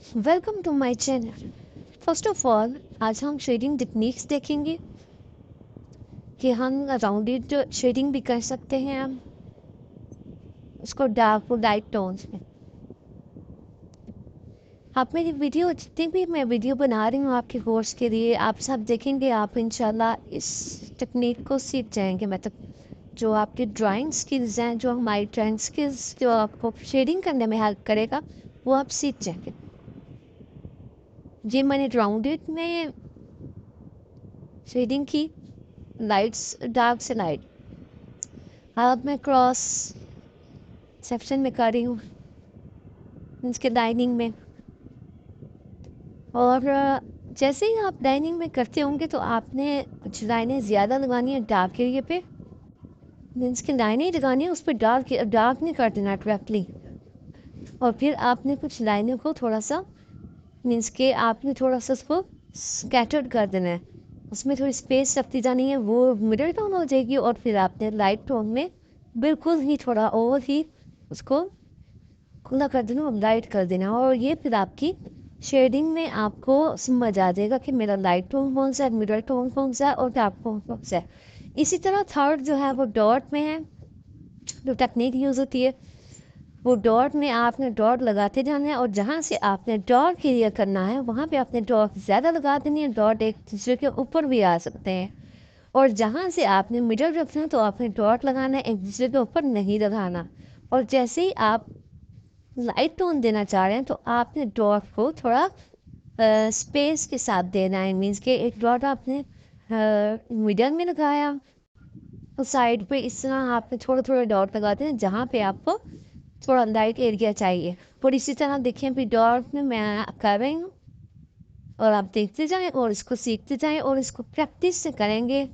Welcome to my channel. First of all आज हम shading techniques देखेंगे कि हम राउंडेड शेडिंग भी कर सकते हैं। हम उसको डार्क और लाइट टोन्स में। आप मेरी वीडियो जितनी भी मैं वीडियो बना रही हूँ आपके कोर्स के लिए, आप सब देखेंगे, आप इंशाल्लाह इस टेक्निक को सीख जाएंगे। मतलब जो आपकी ड्राइंग स्किल्स हैं, जो हमारी ड्राइंग स्किल्स जो आपको शेडिंग करने में हेल्प करेगा, वो आप सीख जाएंगे। ये मैंने राउंडेड में शेडिंग की, लाइट्स डार्क से लाइट। अब मैं क्रॉस सेक्शन में कर रही हूँ, इसके डाइनिंग में। और जैसे ही आप डाइनिंग में करते होंगे तो आपने कुछ लाइनें ज़्यादा लगानी है डार्क एरिया पे, मीन्स की लाइनें लगानी है उस पर, डार्क डार्क नहीं कर देना डायरेक्टली। और फिर आपने कुछ लाइनों को थोड़ा सा, मीन्स के आपने थोड़ा सा उसको स्कैटर्ड कर देना है, उसमें थोड़ी स्पेस रखती जानी है, वो मिडल टोन हो जाएगी। और फिर आपने लाइट टोन में बिल्कुल ही थोड़ा और ही उसको खुला कर देना और लाइट कर देना। और ये फिर आपकी शेडिंग में आपको समझ आ जाएगा कि मेरा लाइट टोन कौन सा है, मिडल टोन कौन सा है और डार्क टोन कौन सा है। इसी तरह थर्ड जो है वो डॉट में है, जो टेक्निक यूज़ होती है वो डॉट में आपने डॉट लगाते जाना है। और जहाँ से आपने डॉट क्लियर करना है वहाँ पे आपने डॉट ज़्यादा लगा देनी है, डॉट एक दूसरे के ऊपर भी आ सकते हैं। और जहाँ से आपने मिडल रखना है तो आपने डॉट लगाना है, एक दूसरे के ऊपर नहीं लगाना। और जैसे ही आप लाइट टोन देना चाह रहे हैं तो आपने डॉट को थोड़ा स्पेस के साथ देना है, मीन्स के एक डॉट आपने मिडल में लगाया तो साइड पे इस तरह आपने थोड़ा थोड़ा डॉट लगाते हैं जहाँ पे आपको थोड़ा लाइट एरिया चाहिए। और इसी तरह देखिए अभी डॉट में मैं कर रही हूँ और आप देखते जाएं और इसको सीखते जाएं और इसको प्रैक्टिस से करेंगे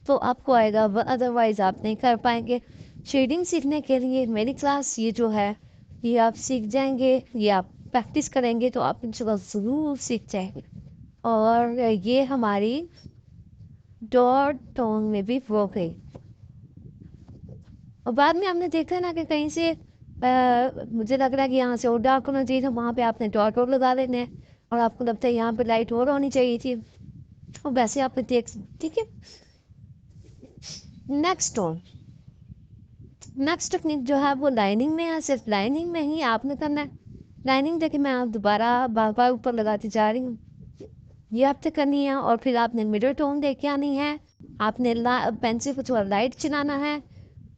तो आपको आएगा, अदरवाइज आप नहीं कर पाएंगे। शेडिंग सीखने के लिए मेरी क्लास ये जो है ये आप सीख जाएंगे, ये आप प्रैक्टिस करेंगे तो आप इंशाल्लाह ज़रूर सीख जाएंगे। और ये हमारी डॉट टोन में भी वो गई। और बाद में आपने देखा ना कि कहीं से मुझे लग रहा है कि यहाँ से और डार्क होना चाहिए था, वहाँ पे आपने डॉट और लगा देने हैं। और आपको लगता है यहाँ पे लाइट और होनी चाहिए थी, और वैसे आप देख, ठीक है। नेक्स्ट टोन, नेक्स्ट टेक्निक जो है वो लाइनिंग में है, सिर्फ लाइनिंग में ही आपने करना है। लाइनिंग देखिए मैं आप दोबारा बार बार ऊपर लगाती जा रही हूँ, ये आपने करनी है। और फिर आपने मिडल टोन दे के आनी है, आपने पेंसिल को थोड़ा लाइट चलाना है,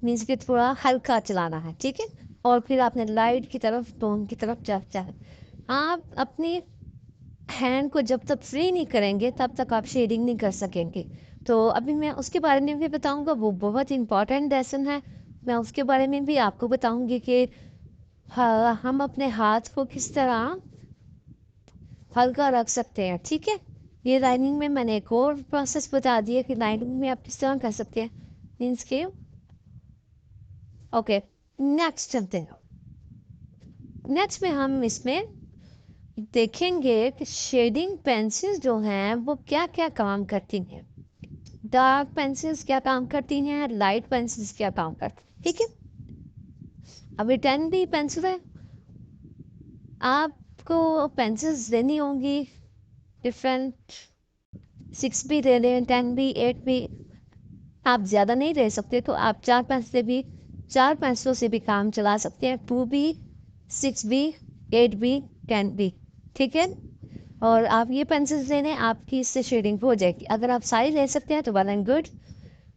मीन्स कि थोड़ा हल्का चलाना है, ठीक है। और फिर आपने लाइट की तरफ, टोन की तरफ जाना है। आप अपनी हैंड को जब तक फ्री नहीं करेंगे तब तक आप शेडिंग नहीं कर सकेंगे। तो अभी मैं उसके बारे में भी बताऊंगा, वो बहुत इंपॉर्टेंट लेसन है। मैं उसके बारे में भी आपको बताऊंगी कि हम अपने हाथ को किस तरह हल्का रख सकते हैं, ठीक है। ये लाइनिंग में मैंने एक और प्रोसेस बता दिया कि लाइनिंग में आप किस तरह कर सकते हैं, मीन्स के ओके। नेक्स्ट चलते हैं। नेक्स्ट में हम इसमें देखेंगे कि शेडिंग पेंसिल्स जो हैं वो क्या क्या काम करती हैं। डार्क पेंसिल्स क्या काम करती हैं, लाइट पेंसिल्स क्या काम करती हैं, ठीक है। अभी 10B पेंसिल है, आपको पेंसिल्स लेनी होंगी डिफरेंट, 6B ले लें, 10B, 8B। आप ज़्यादा नहीं ले सकते तो आप चार पेंसिलों से भी काम चला सकते हैं, 2B, 6B, 8B, 10B, ठीक है। और आप ये पेंसिल्स लेने, आपकी इससे शेडिंग हो जाएगी। अगर आप सारी ले सकते हैं तो वेल एंड गुड।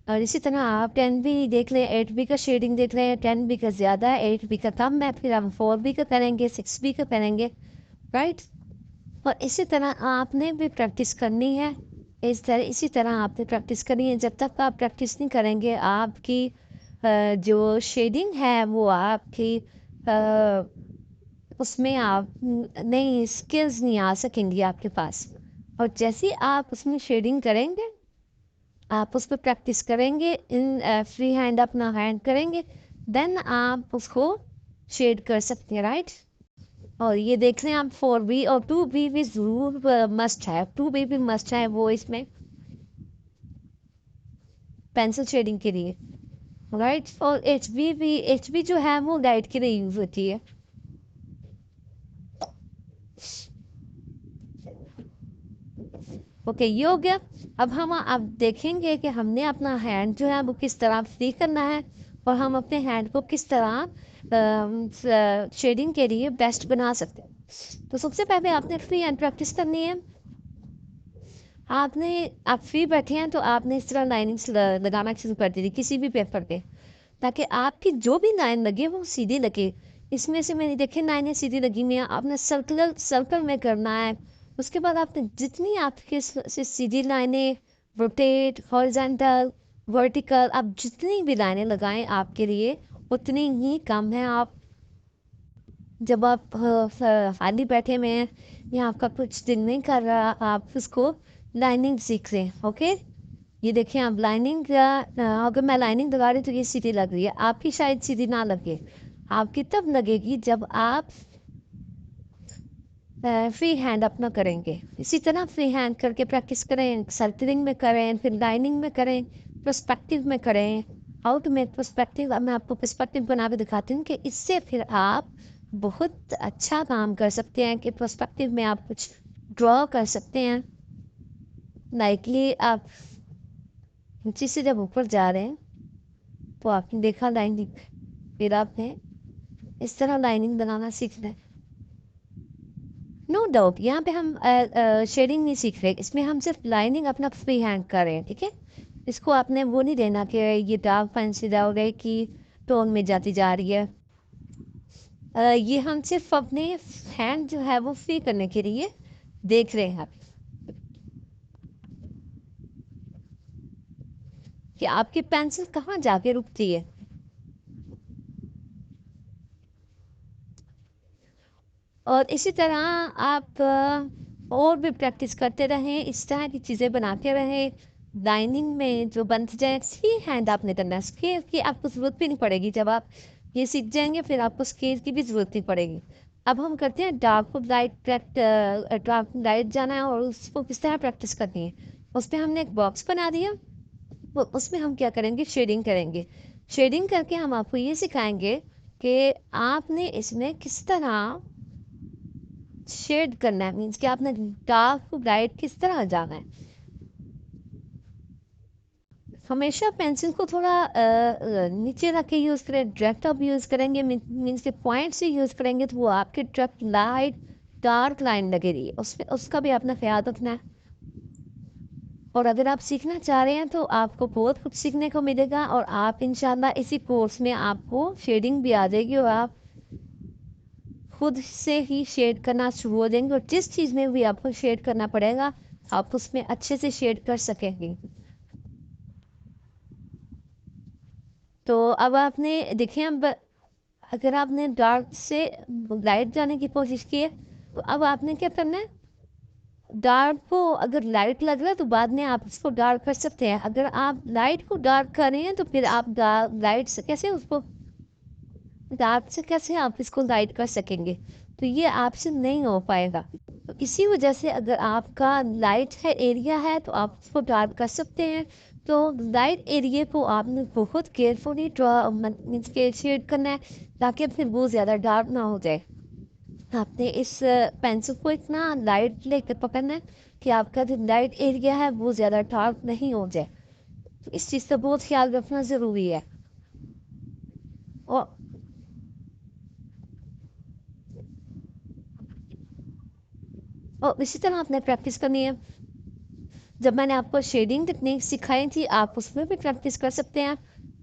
और इसी तरह आप 10B देख लें, 8B का शेडिंग देख लें, 10B का ज़्यादा है, 8B का कम है, फिर हम 4B का करेंगे, 6B का करेंगे, राइट। और इसी तरह आपने भी प्रैक्टिस करनी है, इसी तरह आपने प्रैक्टिस करनी है। जब तक आप प्रैक्टिस नहीं करेंगे आपकी जो शेडिंग है वो आपकी उसमें आप नई स्किल्स नहीं आ सकेंगी आपके पास। और जैसे ही आप उसमें शेडिंग करेंगे, आप उस पर प्रैक्टिस करेंगे, इन फ्री हैंड अपना हैंड करेंगे, देन आप उसको शेड कर सकते हैं, राइट। और ये देख लें आप 4B और 2B भी ज़रूर मस्ट है, 2B भी मस्ट है वो इसमें पेंसिल शेडिंग के लिए, राइट। और HB जो है वो लाइट के लिए यूज़ होती है। ओके, ये हो गया। अब हम आप देखेंगे कि हमने अपना हैंड जो है वो किस तरह फ्री करना है और हम अपने हैंड को किस तरह शेडिंग के लिए बेस्ट बना सकते हैं। तो सबसे पहले आपने फ्री हैंड प्रैक्टिस करनी है। आप फ्री बैठे हैं तो आपने इस तरह लाइनिंग्स लगाना शुरू कर दी थी किसी भी पेपर पे, ताकि आपकी जो भी लाइन लगे वो सीधी लगे। इसमें से मैंने देखे लाइनें सीधी लगी हुई हैं, आपने सर्कल में करना है। उसके बाद आपने जितनी आपके से सीधी लाइनें, रोटेट, हॉरिजॉन्टल, वर्टिकल, आप जितनी भी लाइनें लगाएं आपके लिए उतनी ही कम है। आप जब आप खाली बैठे हुए हैं या आपका कुछ दिल नहीं कर रहा, आप उसको लाइनिंग सीख रहे हैं। ओके, ये देखिए आप लाइनिंग, अगर मैं लाइनिंग लगा रही हूँ तो ये सीधी लग रही है, आपकी शायद सीधी ना लगे। आपकी तब लगेगी जब आप फ्री हैंड अपना करेंगे। इसी तरह फ्री हैंड करके प्रैक्टिस करें, सर्कलिंग में करें, फिर लाइनिंग में करें, पर्सपेक्टिव में करें, आउट में पर्सपेक्टिव। अब मैं आपको पर्सपेक्टिव बना के दिखाती हूँ कि इससे फिर आप बहुत अच्छा काम कर सकते हैं कि पर्सपेक्टिव में आप कुछ ड्रॉ कर सकते हैं। लाइकली आप नीचे से जब ऊपर जा रहे हैं तो आपने देखा लाइनिंग, फिर आपने इस तरह लाइनिंग बनाना सीखना है। नो डाउट यहाँ पे हम शेडिंग नहीं सीख रहे, इसमें हम सिर्फ लाइनिंग अपना फ्री हैंड कर रहे हैं। ठीक है, इसको आपने वो नहीं देना कि ये डार्क पेंसिल डाल रहे कि टोन में जाती जा रही है। ये हम सिर्फ अपने हैंड जो है वो फ्री करने के लिए देख रहे हैं कि आपकी पेंसिल कहाँ जाके रुकती है। और इसी तरह आप और भी प्रैक्टिस करते रहें, इस तरह की चीज़ें बनाते रहें। लाइनिंग में जो बन जाए फ्री हैंड आपने करना है, स्केल की आपको ज़रूरत भी नहीं पड़ेगी। जब आप ये सीख जाएंगे फिर आपको स्केल की भी ज़रूरत नहीं पड़ेगी। अब हम करते हैं डार्क को डार्क लाइट जाना है और उसको किस तरह प्रैक्टिस करनी है। उस पर हमने एक बॉक्स बना दिया, वो उसमें हम क्या करेंगे, शेडिंग करेंगे। शेडिंग करके हम आपको ये सिखाएंगे कि आपने इसमें किस तरह शेड करना है, मीन्स कि आपने डार्क टू लाइट किस तरह जाना है। हमेशा पेंसिल को थोड़ा नीचे रख के यूज़ करें। डायरेक्ट आप यूज़ करेंगे मीन्स के पॉइंट से यूज़ करेंगे तो वो आपके डायरेक्ट लाइट डार्क लाइन लगेगी, उसमें उसका भी अपना ख्याल रखना है। और अगर आप सीखना चाह रहे हैं तो आपको बहुत कुछ सीखने को मिलेगा और आप इंशाल्लाह इसी कोर्स में आपको शेडिंग भी आ जाएगी और आप खुद से ही शेड करना शुरू हो जाएंगे। और जिस चीज़ में भी आपको शेड करना पड़ेगा आप उसमें अच्छे से शेड कर सकेंगे। तो अब आपने देखिए, अब अगर आपने डार्क से लाइट जाने की कोशिश की है तो अब आपने क्या करना है, डार्क को अगर लाइट लग रहा है तो बाद में आप इसको डार्क कर सकते हैं। अगर आप लाइट को डार्क कर रहे हैं तो फिर आप लाइट से कैसे उसको डार्क से कैसे आप इसको लाइट कर सकेंगे, तो ये आपसे नहीं हो पाएगा। तो इसी वजह से अगर आपका लाइट है एरिया है तो आप उसको डार्क कर सकते हैं। तो लाइट एरिया को आपने बहुत केयरफुली ड्रॉ मीन्स के शेड करना है ताकि फिर वो ज़्यादा डार्क ना हो जाए। आपने इस पेंसिल को इतना लाइट लेकर पकड़ना है कि आपका जो लाइट एरिया है वो ज़्यादा डार्क नहीं हो जाए। तो इस चीज़ का बहुत ख्याल रखना ज़रूरी है। और इसी तरह आपने प्रैक्टिस करनी है। जब मैंने आपको शेडिंग टेक्निक सिखाई थी आप उसमें भी प्रैक्टिस कर सकते हैं।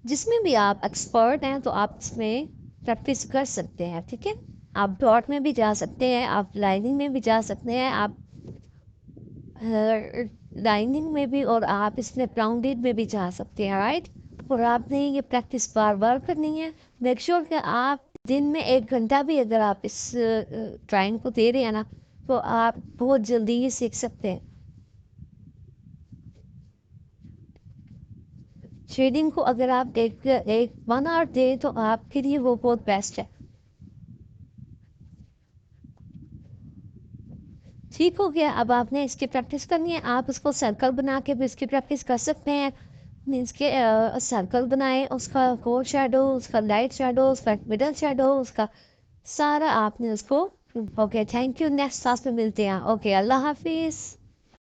जिसमें भी आप एक्सपर्ट हैं तो आप इसमें प्रैक्टिस कर सकते हैं। ठीक है, आप डॉट में भी जा सकते हैं, आप लाइनिंग में भी जा सकते हैं, आप लाइनिंग में भी, और आप इसमें राउंडेड में भी जा सकते हैं। राइट, और आपने ये प्रैक्टिस बार बार करनी है। मेक श्योर कि आप दिन में 1 घंटा भी अगर आप इस ड्राइंग को दे रहे हैं ना तो आप बहुत जल्दी ही सीख सकते हैं। शेडिंग को अगर आप एक 1 आवर दें तो आपके लिए वो बहुत बेस्ट है। ठीक हो गया, अब आपने इसकी प्रैक्टिस करनी है। आप उसको सर्कल बना के भी इसकी प्रैक्टिस कर सकते हैं। मीन्स के सर्कल बनाए, उसका फोर शेडो, उसका लाइट शेडो, उसका मिडल शेडो, उसका सारा आपने उसको। Okay, thank you, next class में मिलते हैं। ओके, अल्लाह हाफिज़।